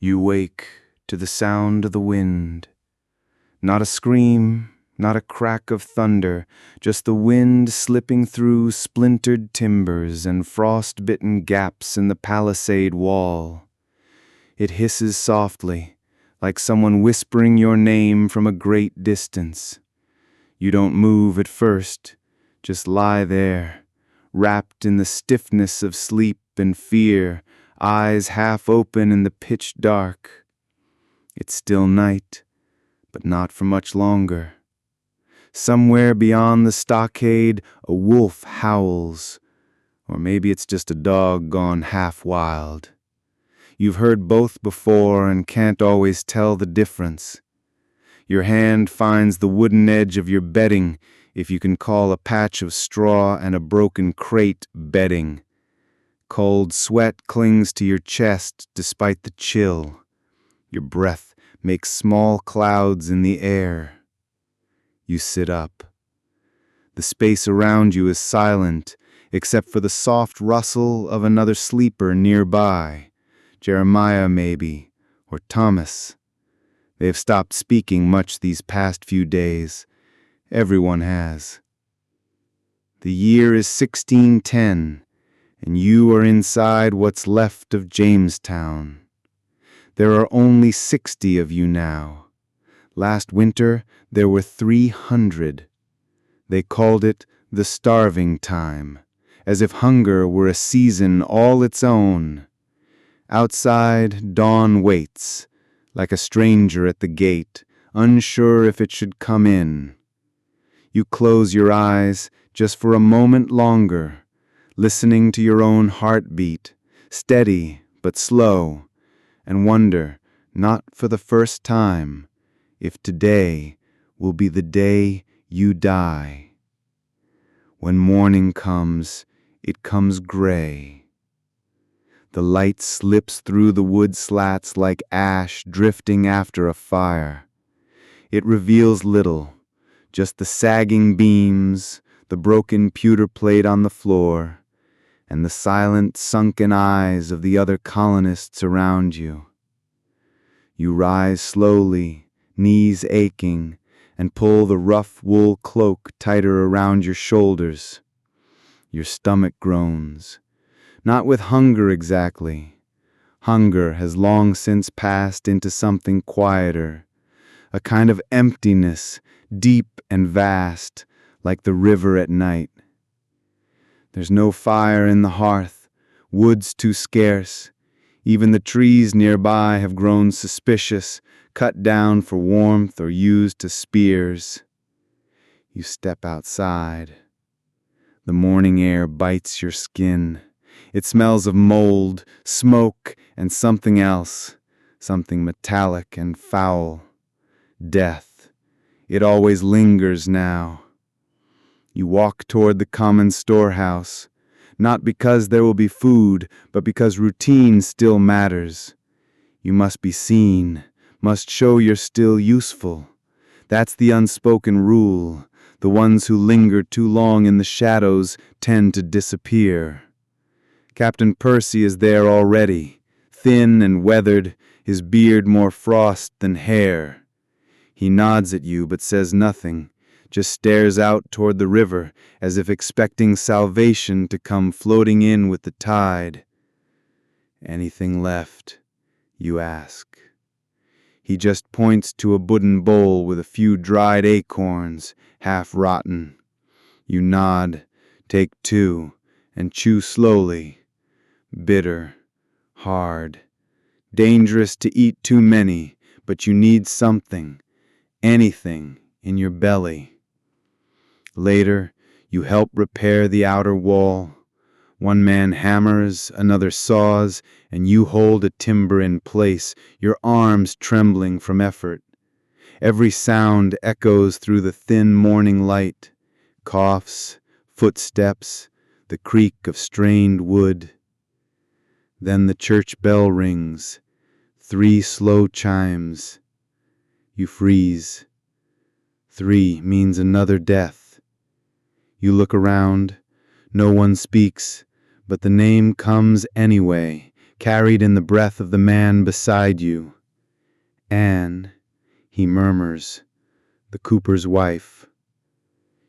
You wake to the sound of the wind. Not a scream, not a crack of thunder, just the wind slipping through splintered timbers and frost-bitten gaps in the palisade wall. It hisses softly, like someone whispering your name from a great distance. You don't move at first, just lie there, wrapped in the stiffness of sleep and fear, eyes half open in the pitch dark. It's still night, but not for much longer. Somewhere beyond the stockade, a wolf howls, or maybe it's just a dog gone half wild. You've heard both before and can't always tell the difference. Your hand finds the wooden edge of your bedding, if you can call a patch of straw and a broken crate bedding. Cold sweat clings to your chest despite the chill. Your breath makes small clouds in the air. You sit up. The space around you is silent, except for the soft rustle of another sleeper nearby. Jeremiah, maybe, or Thomas. They have stopped speaking much these past few days. Everyone has. The year is 1610, and you are inside what's left of Jamestown. There are only 60 of you now. Last winter, there were 300. They called it the starving time, as if hunger were a season all its own. Outside, dawn waits, like a stranger at the gate, unsure if it should come in. You close your eyes just for a moment longer, listening to your own heartbeat, steady but slow, and wonder, not for the first time, if today will be the day you die. When morning comes, it comes gray. The light slips through the wood slats like ash drifting after a fire. It reveals little, just the sagging beams, the broken pewter plate on the floor, and the silent, sunken eyes of the other colonists around you. You rise slowly, knees aching, and pull the rough wool cloak tighter around your shoulders. Your stomach groans. Not with hunger exactly. Hunger has long since passed into something quieter, a kind of emptiness, deep and vast, like the river at night. There's no fire in the hearth, wood's too scarce. Even the trees nearby have grown suspicious, cut down for warmth or used as spears. You step outside. The morning air bites your skin. It smells of mold, smoke, and something else, something metallic and foul. Death. It always lingers now. You walk toward the common storehouse, not because there will be food, but because routine still matters. You must be seen, must show you're still useful. That's the unspoken rule. The ones who linger too long in the shadows tend to disappear. Captain Percy is there already, thin and weathered, his beard more frost than hair. He nods at you but says nothing, just stares out toward the river as if expecting salvation to come floating in with the tide. Anything left? You ask. He just points to a wooden bowl with a few dried acorns, half rotten. You nod, take two, and chew slowly. Bitter, hard, dangerous to eat too many, but you need something, anything, in your belly. Later, you help repair the outer wall. One man hammers, another saws, and you hold a timber in place, your arms trembling from effort. Every sound echoes through the thin morning light. Coughs, footsteps, the creak of strained wood. Then the church bell rings, 3 slow chimes. You freeze. 3 means another death. You look around. No one speaks, but the name comes anyway, carried in the breath of the man beside you. Anne, he murmurs, the cooper's wife.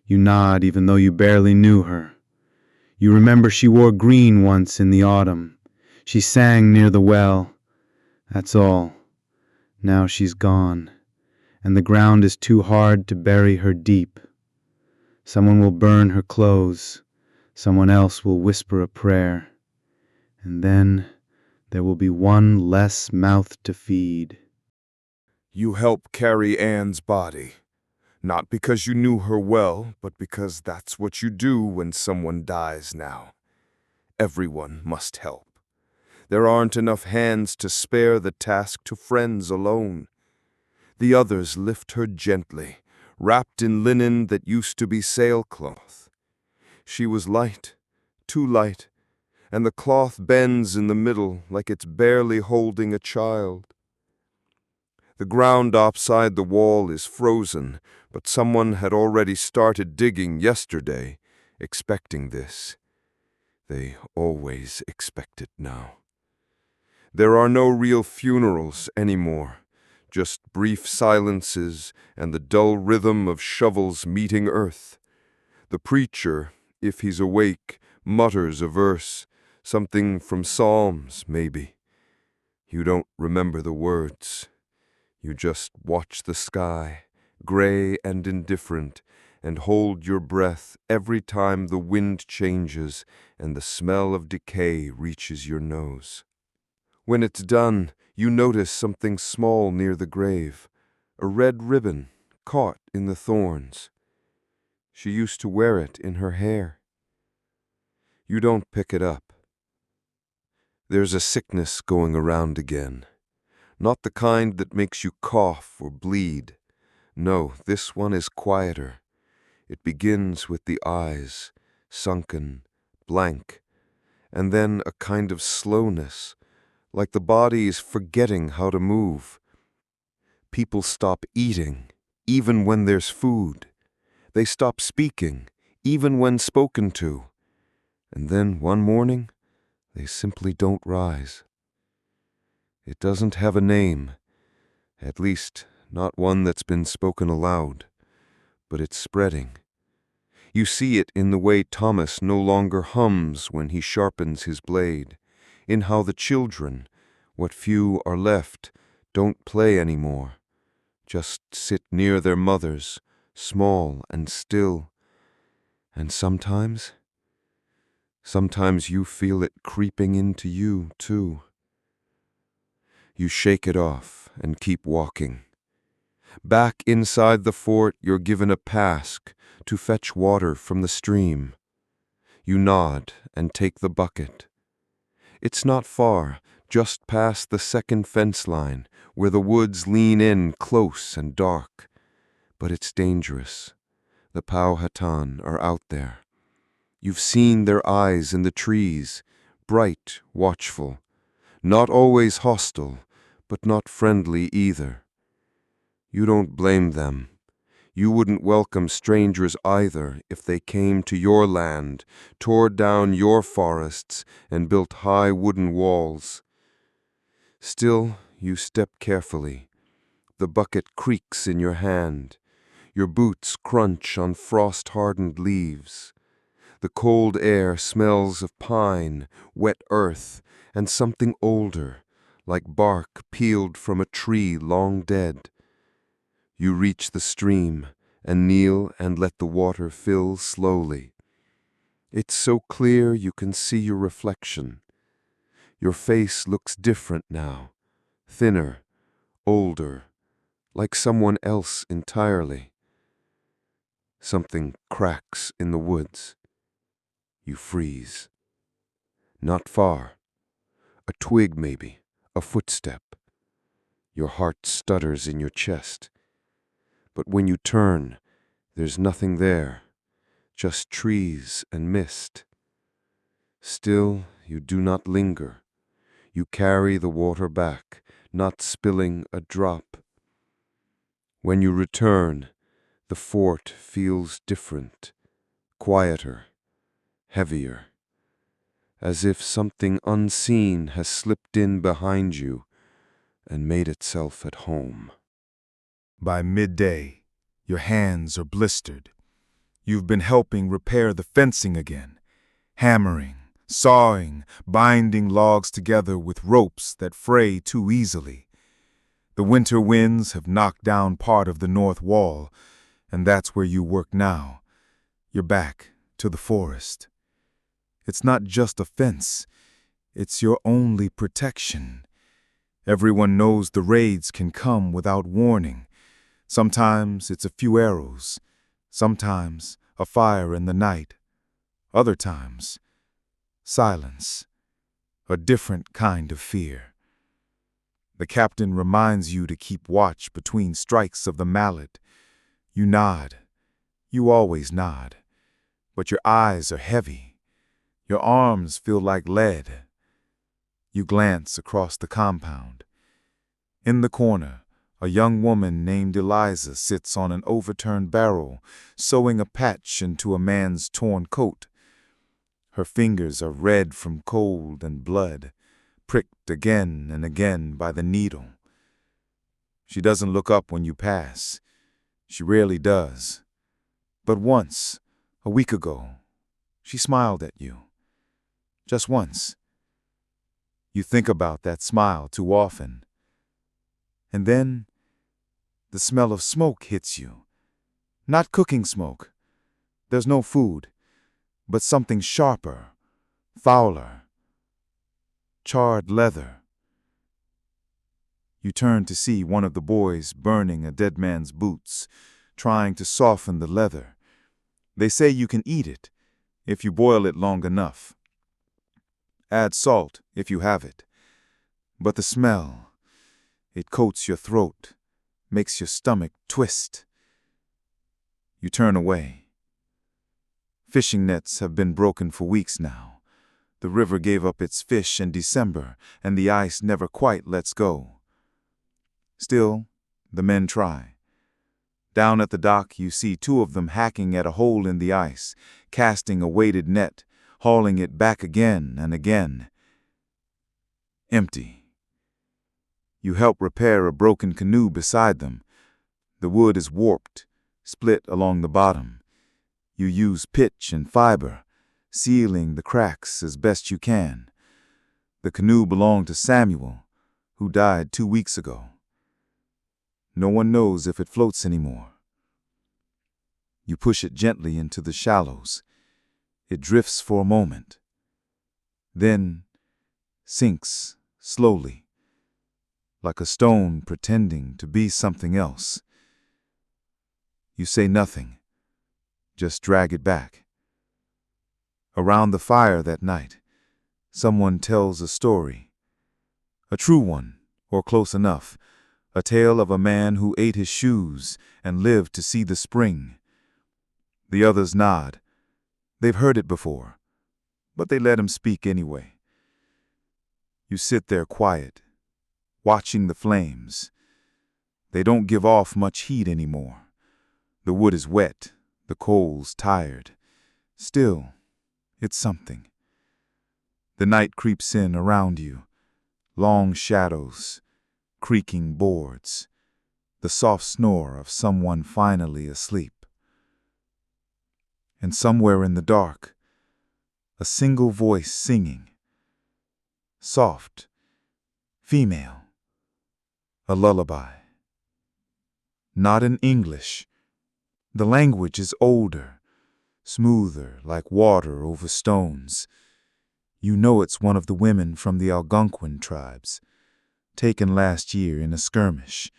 You nod even though you barely knew her. You remember she wore green once in the autumn. She sang near the well. That's all. Now she's gone, and the ground is too hard to bury her deep. Someone will burn her clothes. Someone else will whisper a prayer. And then there will be one less mouth to feed. You help carry Anne's body, not because you knew her well, but because that's what you do when someone dies now. Everyone must help. There aren't enough hands to spare the task to friends alone. The others lift her gently, wrapped in linen that used to be sailcloth. She was light, too light, and the cloth bends in the middle like it's barely holding a child. The ground outside the wall is frozen, but someone had already started digging yesterday, expecting this. They always expect it now. There are no real funerals anymore, just brief silences and the dull rhythm of shovels meeting earth. The preacher, if he's awake, mutters a verse, something from Psalms, maybe. You don't remember the words. You just watch the sky, gray and indifferent, and hold your breath every time the wind changes and the smell of decay reaches your nose. When it's done, you notice something small near the grave, a red ribbon caught in the thorns. She used to wear it in her hair. You don't pick it up. There's a sickness going around again. Not the kind that makes you cough or bleed. No, this one is quieter. It begins with the eyes, sunken, blank, and then a kind of slowness, like the body is forgetting how to move. People stop eating, even when there's food. They stop speaking, even when spoken to. And then one morning, they simply don't rise. It doesn't have a name, at least not one that's been spoken aloud, but it's spreading. You see it in the way Thomas no longer hums when he sharpens his blade, in how the children, what few are left, don't play anymore, just sit near their mothers, small and still. And sometimes you feel it creeping into you, too. You shake it off and keep walking. Back inside the fort, you're given a pask to fetch water from the stream. You nod and take the bucket. It's not far, just past the second fence line, where the woods lean in close and dark. But it's dangerous. The Powhatan are out there. You've seen their eyes in the trees, bright, watchful, not always hostile, but not friendly either. You don't blame them. You wouldn't welcome strangers either if they came to your land, tore down your forests, and built high wooden walls. Still, you step carefully. The bucket creaks in your hand. Your boots crunch on frost-hardened leaves. The cold air smells of pine, wet earth, and something older, like bark peeled from a tree long dead. You reach the stream and kneel and let the water fill slowly. It's so clear you can see your reflection. Your face looks different now, thinner, older, like someone else entirely. Something cracks in the woods. You freeze. Not far. A twig maybe, a footstep. Your heart stutters in your chest. But when you turn, there's nothing there, just trees and mist. Still, you do not linger. You carry the water back, not spilling a drop. When you return, the fort feels different, quieter, heavier. as if something unseen has slipped in behind you and made itself at home. By midday, your hands are blistered. You've been helping repair the fencing again, hammering, sawing, binding logs together with ropes that fray too easily. The winter winds have knocked down part of the north wall, and that's where you work now. You're back to the forest. It's not just a fence, it's your only protection. Everyone knows the raids can come without warning. Sometimes it's a few arrows, sometimes a fire in the night, other times silence, a different kind of fear. The captain reminds you to keep watch between strikes of the mallet. You nod, you always nod, but your eyes are heavy. Your arms feel like lead. You glance across the compound. In the corner, a young woman named Eliza sits on an overturned barrel, sewing a patch into a man's torn coat. Her fingers are red from cold and blood, pricked again and again by the needle. She doesn't look up when you pass. She rarely does. But once, a week ago, she smiled at you. Just once. You think about that smile too often. And then, the smell of smoke hits you. Not cooking smoke. There's no food, but something sharper, fouler. Charred leather. You turn to see one of the boys burning a dead man's boots, trying to soften the leather. They say you can eat it if you boil it long enough. Add salt if you have it. But the smell, it coats your throat, makes your stomach twist. You turn away. Fishing nets have been broken for weeks now. The river gave up its fish in December, and the ice never quite lets go. Still, the men try. Down at the dock, you see two of them hacking at a hole in the ice, casting a weighted net, hauling it back again and again. Empty. You help repair a broken canoe beside them. The wood is warped, split along the bottom. You use pitch and fiber, sealing the cracks as best you can. The canoe belonged to Samuel, who died 2 weeks ago. No one knows if it floats anymore. You push it gently into the shallows. It drifts for a moment, then sinks slowly, like a stone pretending to be something else. You say nothing, just drag it back. Around the fire that night, someone tells a story. A true one, or close enough. A tale of a man who ate his shoes and lived to see the spring. The others nod. They've heard it before, but they let him speak anyway. You sit there quiet, watching the flames. They don't give off much heat anymore. The wood is wet, the coals tired. Still, it's something. The night creeps in around you, long shadows, creaking boards, the soft snore of someone finally asleep. And somewhere in the dark, a single voice singing. Soft, female, a lullaby. Not in English. The language is older, smoother like water over stones. You know it's one of the women from the Algonquin tribes, taken last year in a skirmish,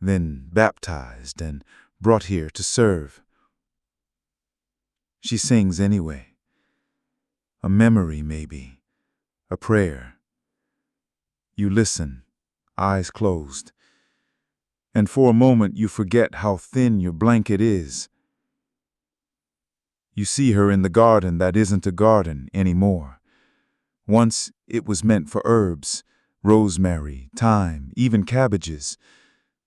then baptized and brought here to serve. She sings anyway. A memory, maybe. A prayer. You listen, eyes closed. And for a moment you forget how thin your blanket is. You see her in the garden that isn't a garden anymore. Once it was meant for herbs, rosemary, thyme, even cabbages.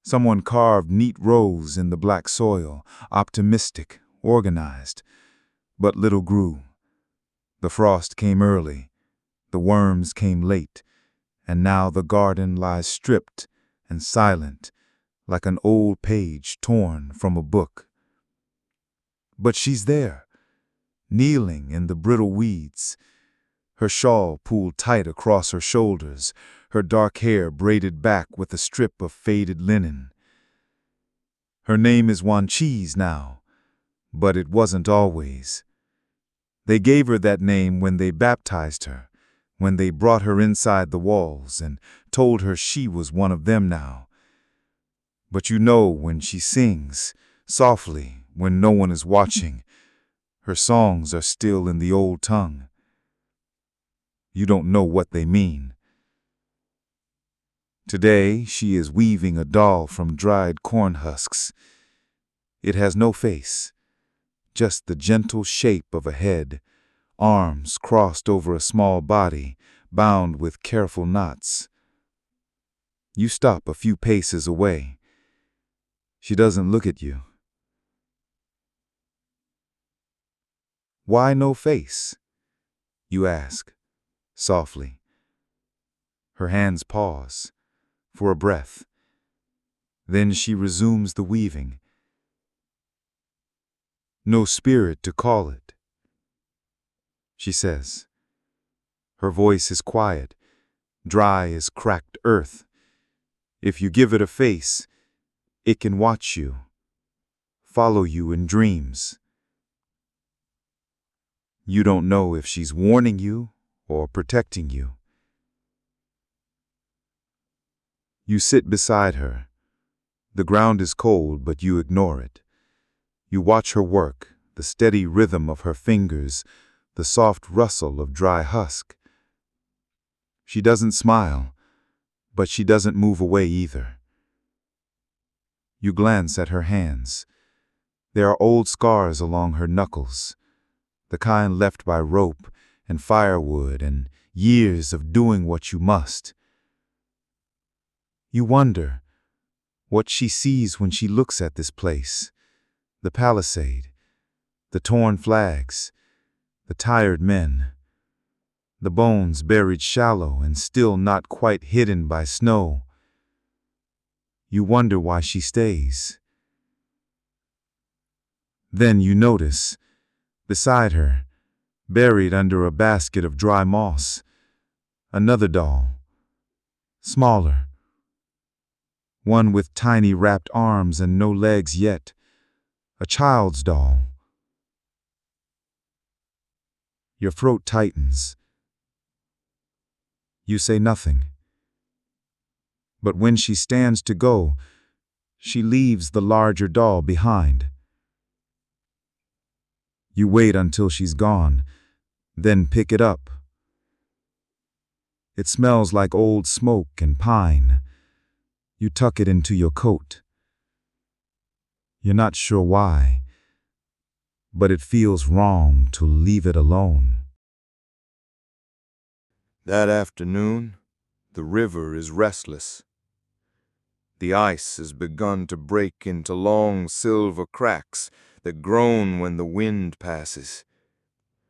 Someone carved neat rows in the black soil, optimistic, organized. But little grew. The frost came early. The worms came late, and now the garden lies stripped and silent, like an old page torn from a book. But she's there, kneeling in the brittle weeds, her shawl pulled tight across her shoulders, her dark hair braided back with a strip of faded linen. Her name is Wanchese now, but it wasn't always. They gave her that name when they baptized her, when they brought her inside the walls and told her she was one of them now. But you know when she sings, softly, when no one is watching, her songs are still in the old tongue. You don't know what they mean. Today she is weaving a doll from dried corn husks. It has no face, just the gentle shape of a head, arms crossed over a small body, bound with careful knots. You stop a few paces away. She doesn't look at you. Why no face? You ask, softly. Her hands pause, for a breath. Then she resumes the weaving. No spirit to call it, she says. Her voice is quiet, dry as cracked earth. If you give it a face, it can watch you, follow you in dreams. You don't know if she's warning you or protecting you. You sit beside her. The ground is cold, but you ignore it. You watch her work, the steady rhythm of her fingers, the soft rustle of dry husk. She doesn't smile, but she doesn't move away either. You glance at her hands. There are old scars along her knuckles, the kind left by rope and firewood and years of doing what you must. You wonder what she sees when she looks at this place, the palisade, the torn flags, the tired men, the bones buried shallow and still not quite hidden by snow. You wonder why she stays. Then you notice, beside her, buried under a basket of dry moss, another doll, smaller, one with tiny wrapped arms and no legs yet, a child's doll. Your throat tightens. You say nothing. But when she stands to go, she leaves the larger doll behind. You wait until she's gone, then pick it up. It smells like old smoke and pine. You tuck it into your coat. You're not sure why, but it feels wrong to leave it alone. That afternoon, the river is restless. The ice has begun to break into long silver cracks that groan when the wind passes.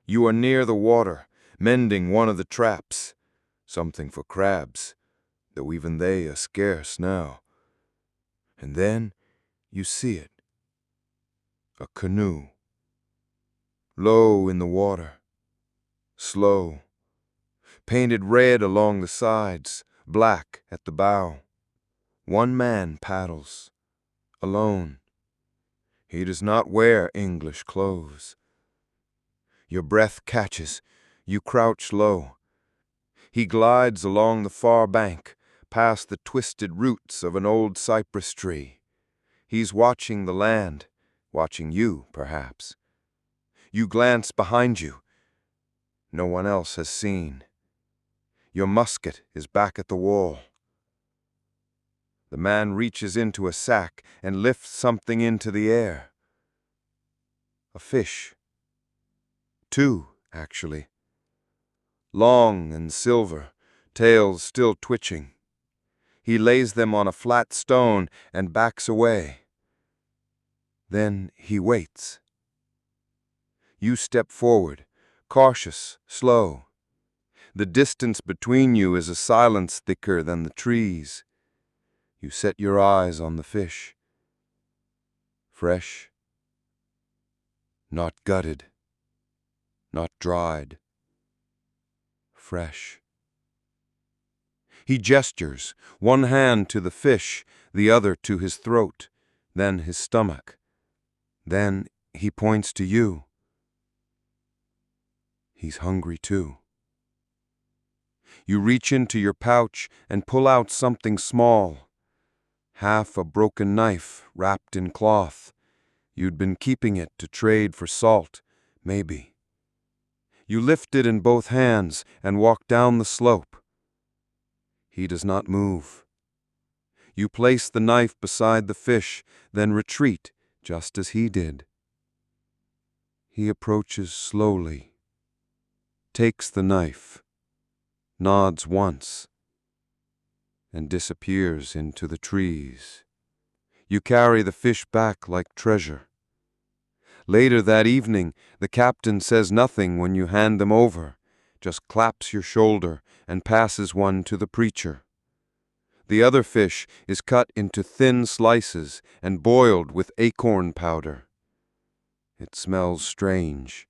You are near the water, mending one of the traps, something for crabs, though even they are scarce now. And then you see it. A canoe. Low in the water. Slow. Painted red along the sides, black at the bow. One man paddles. Alone. He does not wear English clothes. Your breath catches. You crouch low. He glides along the far bank, past the twisted roots of an old cypress tree. He's watching the land, watching you, perhaps. You glance behind you. No one else has seen. Your musket is back at the wall. The man reaches into a sack and lifts something into the air. A fish. Two, actually. Long and silver, tails still twitching. He lays them on a flat stone and backs away. Then he waits. You step forward, cautious, slow. The distance between you is a silence thicker than the trees. You set your eyes on the fish. Fresh, not gutted, not dried. Fresh. He gestures, one hand to the fish, the other to his throat, then his stomach. Then he points to you. He's hungry too. You reach into your pouch and pull out something small. Half a broken knife wrapped in cloth. You'd been keeping it to trade for salt, maybe. You lift it in both hands and walk down the slope. He does not move. You place the knife beside the fish, then retreat just as he did. He approaches slowly, takes the knife, nods once, and disappears into the trees. You carry the fish back like treasure. Later that evening, the captain says nothing when you hand them over, just claps your shoulder and passes one to the preacher. The other fish is cut into thin slices and boiled with acorn powder. It smells strange,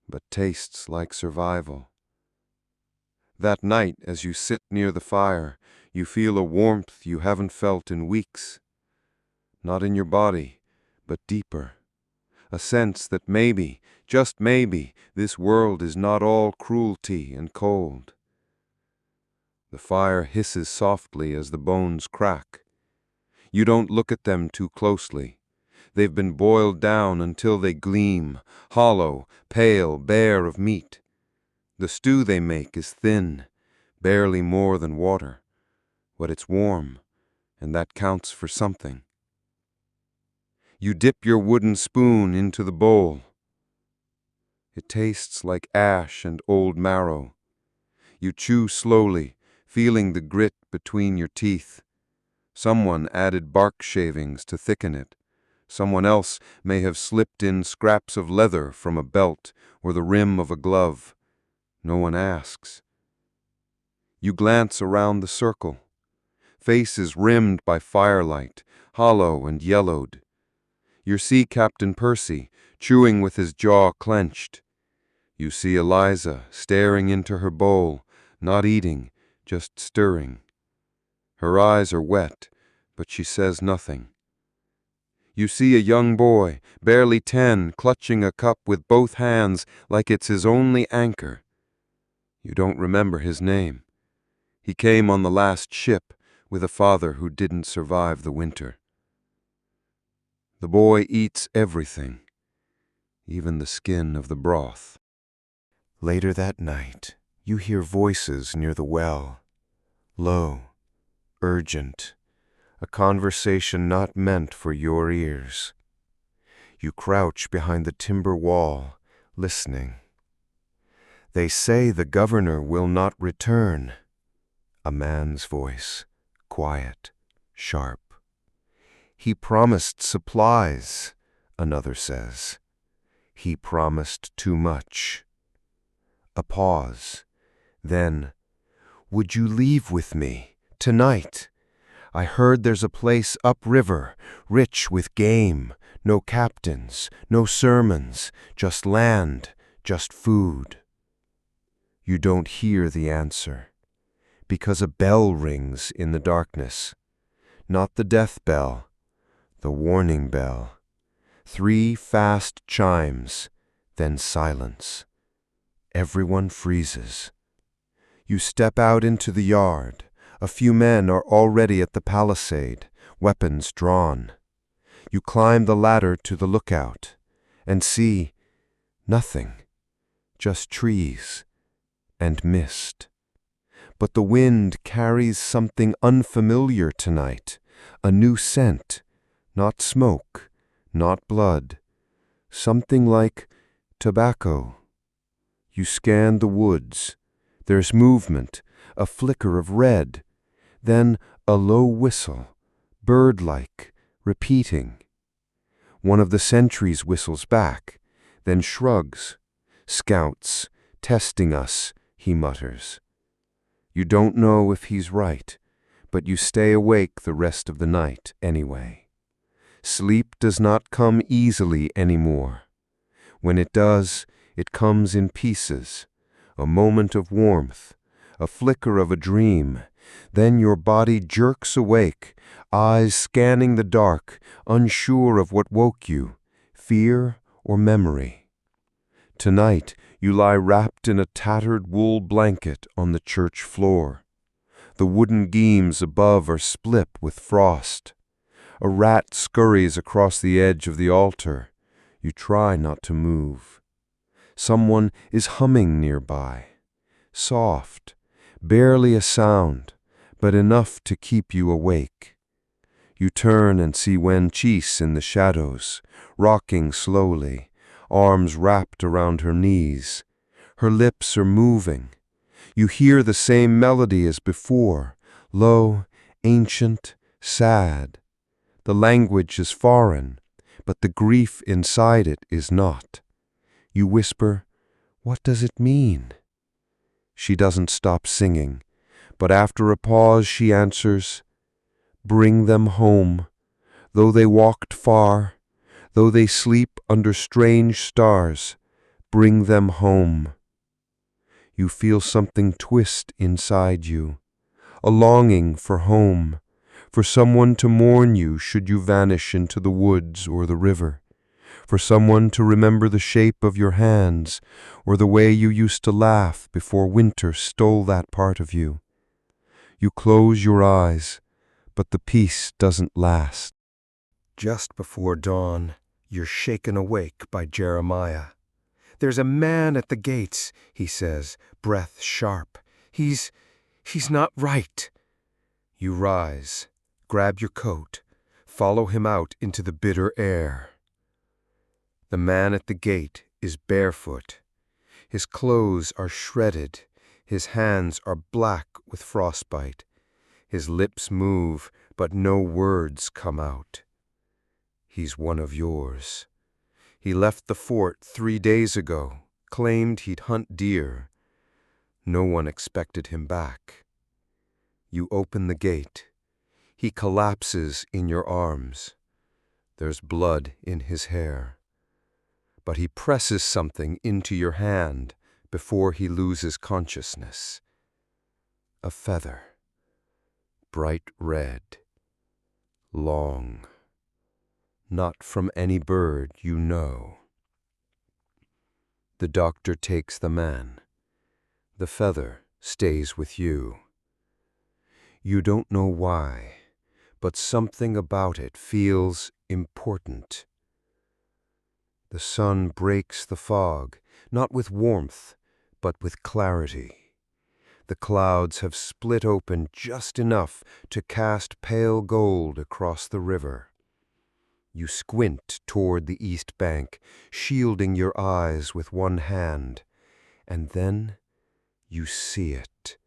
but tastes like survival. That night, as you sit near the fire, you feel a warmth you haven't felt in weeks. Not in your body, but deeper. A sense that maybe, just maybe, this world is not all cruelty and cold. The fire hisses softly as the bones crack. You don't look at them too closely. They've been boiled down until they gleam, hollow, pale, bare of meat. The stew they make is thin, barely more than water, but it's warm, and that counts for something. You dip your wooden spoon into the bowl. It tastes like ash and old marrow. You chew slowly, feeling the grit between your teeth. Someone added bark shavings to thicken it. Someone else may have slipped in scraps of leather from a belt or the rim of a glove. No one asks. You glance around the circle. Faces rimmed by firelight, hollow and yellowed. You see Captain Percy, chewing with his jaw clenched. You see Eliza staring into her bowl, not eating, just stirring. Her eyes are wet, but she says nothing. You see a young boy, barely 10, clutching a cup with both hands like it's his only anchor. You don't remember his name. He came on the last ship with a father who didn't survive the winter. The boy eats everything, even the skin of the broth. Later that night, you hear voices near the well, low, urgent, a conversation not meant for your ears. You crouch behind the timber wall, listening. They say the governor will not return. A man's voice, quiet, sharp. He promised supplies, another says. He promised too much. A pause. Then, would you leave with me, tonight? I heard there's a place upriver, rich with game, no captains, no sermons, just land, just food. You don't hear the answer, because a bell rings in the darkness. Not the death bell, the warning bell. 3 fast chimes, then silence. Everyone freezes. You step out into the yard. A few men are already at the palisade, weapons drawn. You climb the ladder to the lookout and see nothing, just trees and mist. But the wind carries something unfamiliar tonight, a new scent, not smoke, not blood, something like tobacco. You scan the woods. There's movement, a flicker of red, then a low whistle, bird-like, repeating. One of the sentries whistles back, then shrugs. Scouts, testing us, he mutters. You don't know if he's right, but you stay awake the rest of the night anyway. Sleep does not come easily anymore. When it does, it comes in pieces, a moment of warmth, a flicker of a dream. Then your body jerks awake, eyes scanning the dark, unsure of what woke you, fear or memory. Tonight, you lie wrapped in a tattered wool blanket on the church floor. The wooden beams above are split with frost. A rat scurries across the edge of the altar. You try not to move. Someone is humming nearby. Soft, barely a sound, but enough to keep you awake. You turn and see Wen Chis in the shadows, rocking slowly, arms wrapped around her knees. Her lips are moving. You hear the same melody as before, low, ancient, sad. The language is foreign, but the grief inside it is not. You whisper, "What does it mean?" She doesn't stop singing, but after a pause she answers, "Bring them home, though they walked far, though they sleep under strange stars, bring them home." You feel something twist inside you, a longing for home, for someone to mourn you should you vanish into the woods or the river, for someone to remember the shape of your hands or the way you used to laugh before winter stole that part of you. You close your eyes, but the peace doesn't last. Just before dawn, you're shaken awake by Jeremiah. "There's a man at the gates," he says, breath sharp. He's not right." You rise, grab your coat, follow him out into the bitter air. The man at the gate is barefoot. His clothes are shredded. His hands are black with frostbite. His lips move, but no words come out. He's one of yours. He left the fort 3 days ago, claimed he'd hunt deer. No one expected him back. You open the gate. He collapses in your arms. There's blood in his hair. But he presses something into your hand before he loses consciousness. A feather. Bright red. Long. Not from any bird you know. The doctor takes the man. The feather stays with you. You don't know why, but something about it feels important. The sun breaks the fog, not with warmth, but with clarity. The clouds have split open just enough to cast pale gold across the river. You squint toward the east bank, shielding your eyes with one hand, and then you see it.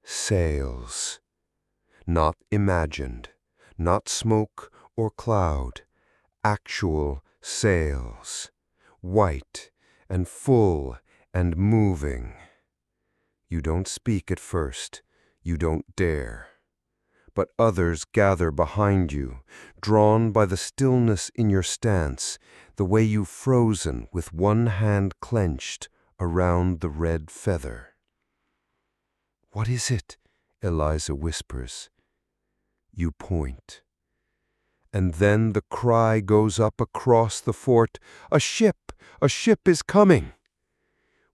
Sails. Not imagined, not smoke or cloud, actual sails, white and full and moving. You don't speak at first, you don't dare. But others gather behind you, drawn by the stillness in your stance, the way you've frozen with one hand clenched around the red feather. "What is it?" Eliza whispers. You point. And then the cry goes up across the fort, "A ship! A ship is coming!"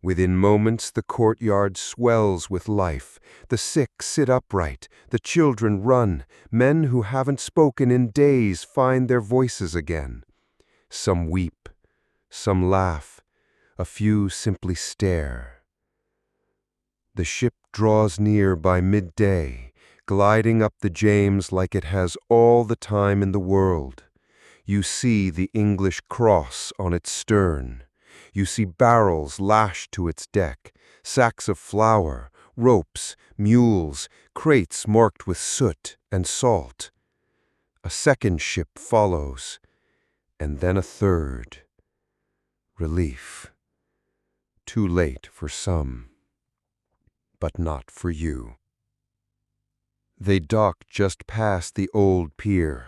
Within moments the courtyard swells with life. The sick sit upright, the children run, men who haven't spoken in days find their voices again. Some weep, some laugh, a few simply stare. The ship draws near by midday, gliding up the James like it has all the time in the world. You see the English cross on its stern. You see barrels lashed to its deck, sacks of flour, ropes, mules, crates marked with soot and salt. A second ship follows, and then a third. Relief. Too late for some. but not for you. They dock just past the old pier.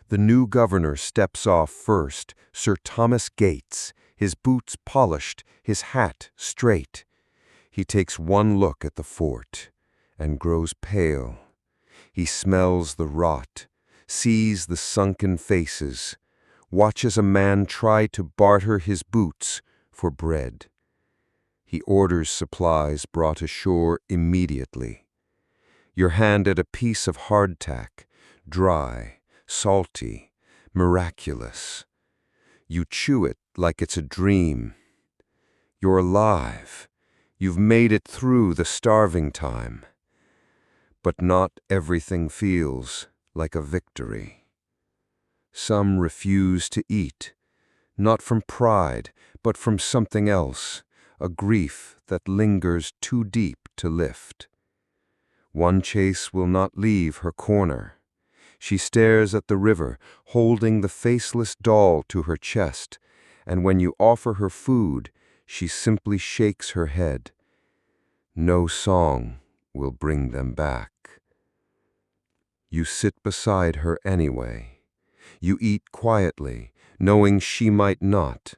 The new governor steps off first, Sir Thomas Gates, his boots polished, his hat straight. He takes one look at the fort and grows pale. He smells the rot, sees the sunken faces, watches a man try to barter his boots for bread. He orders supplies brought ashore immediately. Your hand at a piece of hardtack, dry, salty, miraculous. You chew it like it's a dream. You're alive. You've made it through the starving time. But not everything feels like a victory. Some refuse to eat, not from pride, but from something else, a grief that lingers too deep to lift. One chase will not leave her corner. She stares at the river, holding the faceless doll to her chest, and when you offer her food, she simply shakes her head. No song will bring them back. You sit beside her anyway. You eat quietly, knowing she might not.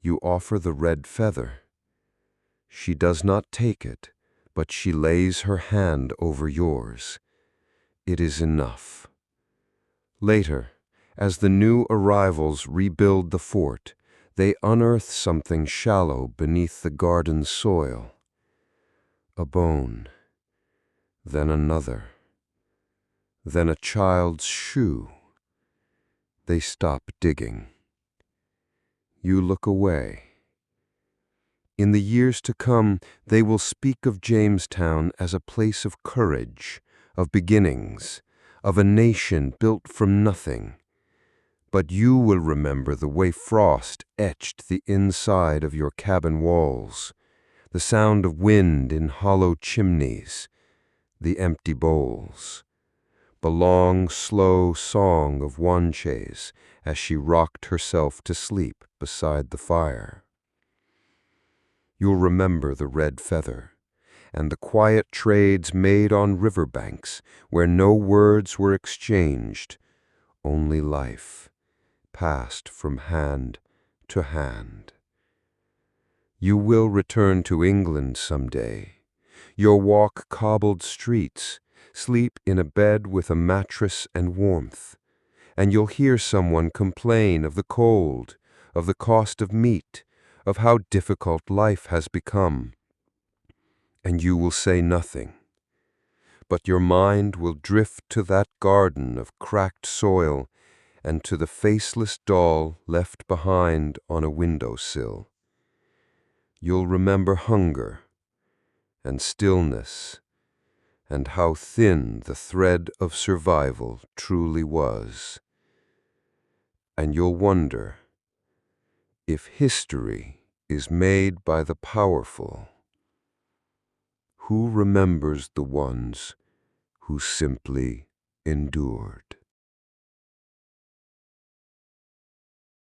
You offer the red feather. She does not take it, but she lays her hand over yours. It is enough. Later, as the new arrivals rebuild the fort, they unearth something shallow beneath the garden soil. A bone, then another, then a child's shoe. They stop digging. You look away. In the years to come, they will speak of Jamestown as a place of courage, of beginnings, of a nation built from nothing. But you will remember the way frost etched the inside of your cabin walls, the sound of wind in hollow chimneys, the empty bowls, the long, slow song of Wanchase as she rocked herself to sleep beside the fire. You'll remember the red feather and the quiet trades made on riverbanks where no words were exchanged, only life passed from hand to hand. You will return to England someday. You'll walk cobbled streets, sleep in a bed with a mattress and warmth, and you'll hear someone complain of the cold, of the cost of meat, of how difficult life has become. And you will say nothing, but your mind will drift to that garden of cracked soil and to the faceless doll left behind on a windowsill. You'll remember hunger and stillness and how thin the thread of survival truly was. And you'll wonder if history is made by the powerful, who remembers the ones who simply endured?